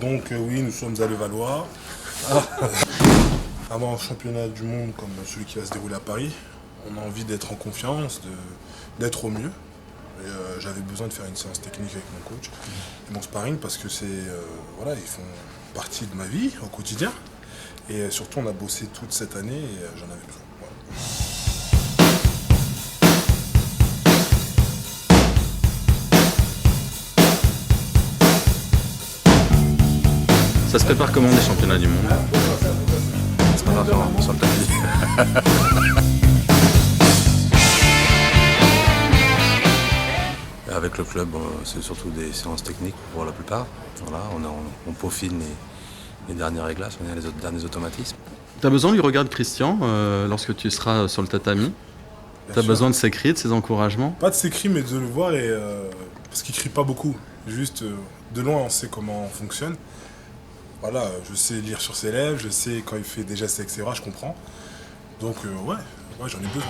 Donc oui, nous sommes à Levallois. Avant un championnat du monde comme celui qui va se dérouler à Paris, on a envie d'être en confiance, d'être au mieux. Et, j'avais besoin de faire une séance technique avec mon coach et mon sparring parce que voilà, ils font partie de ma vie au quotidien. Et surtout, on a bossé toute cette année et j'en avais besoin. Voilà. Ça se prépare comment les championnats du monde? C'est pas grave, sur le tapis. Avec le club, c'est surtout des séances techniques pour la plupart. Voilà, on peaufine les derniers réglages, les derniers automatismes. Tu as besoin du regard de Christian lorsque tu seras sur le tatami? Tu as besoin de ses cris, de ses encouragements? Pas de ses cris, mais de le voir, parce qu'il crie pas beaucoup. Juste de loin, on sait comment on fonctionne. Voilà, je sais lire sur ses lèvres, je sais quand il fait des gestes avec ses bras, je comprends. Donc ouais, j'en ai besoin.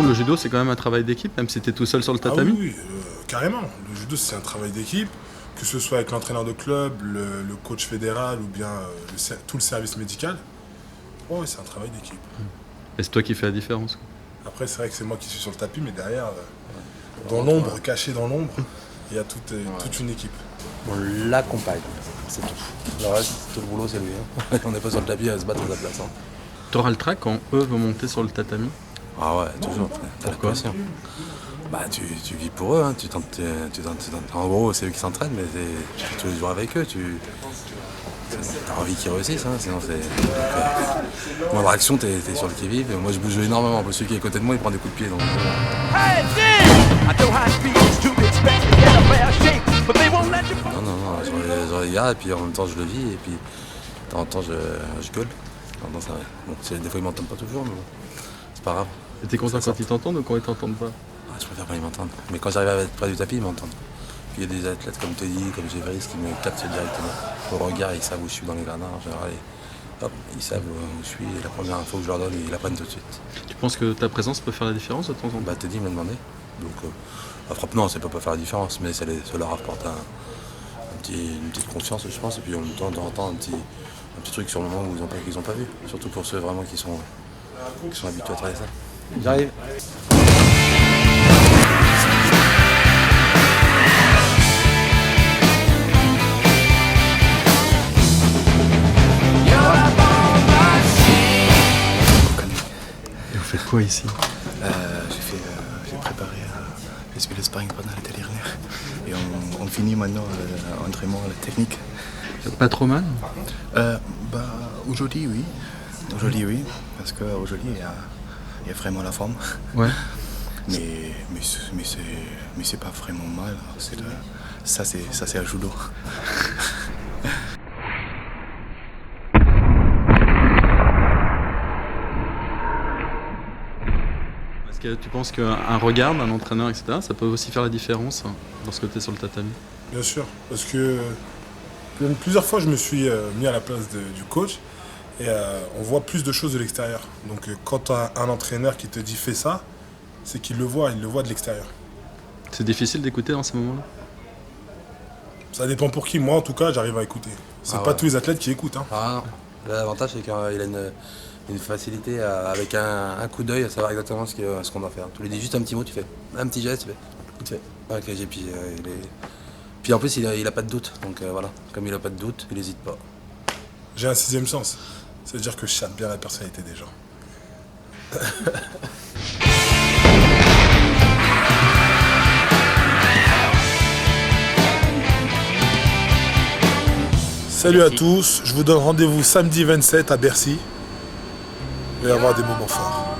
Le judo, c'est quand même un travail d'équipe, même si tu es tout seul sur le tatami? Ah oui, carrément. Le judo, c'est un travail d'équipe, que ce soit avec l'entraîneur de club, le coach fédéral ou bien tout le service médical. Ouais, c'est un travail d'équipe. Et c'est toi qui fais la différence, quoi. Après, c'est vrai que c'est moi qui suis sur le tapis, mais derrière, dans l'ombre, caché dans l'ombre, il y a toute une équipe. On l'accompagne, c'est tout. Le reste, tout le boulot, c'est lui. Hein. On n'est pas sur le tapis à se battre à sa place. Hein. Tu auras le trac quand eux vont monter sur le tatami? Ah ouais, toujours. Pourquoi? Bah, tu vis pour eux, hein. En gros, c'est eux qui s'entraînent, mais tu fais tous les jours avec eux. T'as envie qu'ils réussissent, hein. Sinon c'est. Moindre action, t'es sur le qui-vive. Moi, je bouge énormément. Celui qui est à côté de moi, il prend des coups de pied. Donc... Non, je regarde et puis en même temps je le vis et puis de temps en temps je gueule. Bon, des fois ils m'entendent pas toujours, mais bon, c'est pas grave. Et t'es content quand ils t'entendent ou quand ils t'entendent pas? Je préfère pas ils m'entendent. Mais quand j'arrive à être près du tapis, ils m'entendent. Puis il y a des athlètes comme Teddy, comme Gévris qui me captent directement. Au regard, ils savent où je suis dans les gradins en général. Et hop, ils savent où je suis et la première info que je leur donne, ils la prennent tout de suite. Tu penses que ta présence peut faire la différence de temps en temps? Bah Teddy m'a demandé. Donc la frappe, non, c'est pas faire la différence, mais ça leur apporte une petite confiance, je pense, et puis en même temps, de temps en temps, un petit truc sur le moment où ils ont pas vu. Surtout pour ceux vraiment qui sont habitués à travailler ça. J'arrive. Et vous faites quoi ici? J'ai préparé le sparring pendant l'été dernier et on finit maintenant l'entraînement, la technique. Pas trop mal? Aujourd'hui oui, parce qu'aujourd'hui il y a vraiment la forme. Ouais. Mais c'est pas vraiment mal. Ça c'est un judo. Est-ce que tu penses qu'un regard d'un entraîneur, etc., ça peut aussi faire la différence lorsque tu es sur le tatami? Bien sûr, parce que plusieurs fois je me suis mis à la place du coach et on voit plus de choses de l'extérieur. Donc quand tu as un entraîneur qui te dit fais ça, c'est qu'il le voit de l'extérieur. C'est difficile d'écouter dans ces moments-là? Ça dépend pour qui. Moi en tout cas, j'arrive à écouter. C'est pas tous les athlètes qui écoutent. Hein. Ah non. L'avantage c'est qu'il a une facilité avec un coup d'œil à savoir exactement ce qu'on doit faire. Tu lui dis juste un petit mot, tu fais. Un petit geste, tu fais. Ok, et puis en plus il a pas de doute. Donc voilà, comme il a pas de doute, il n'hésite pas. J'ai un sixième sens. C'est-à-dire que je chatte bien la personnalité des gens. Salut à tous, je vous donne rendez-vous samedi 27 à Bercy. Il va y avoir des moments forts.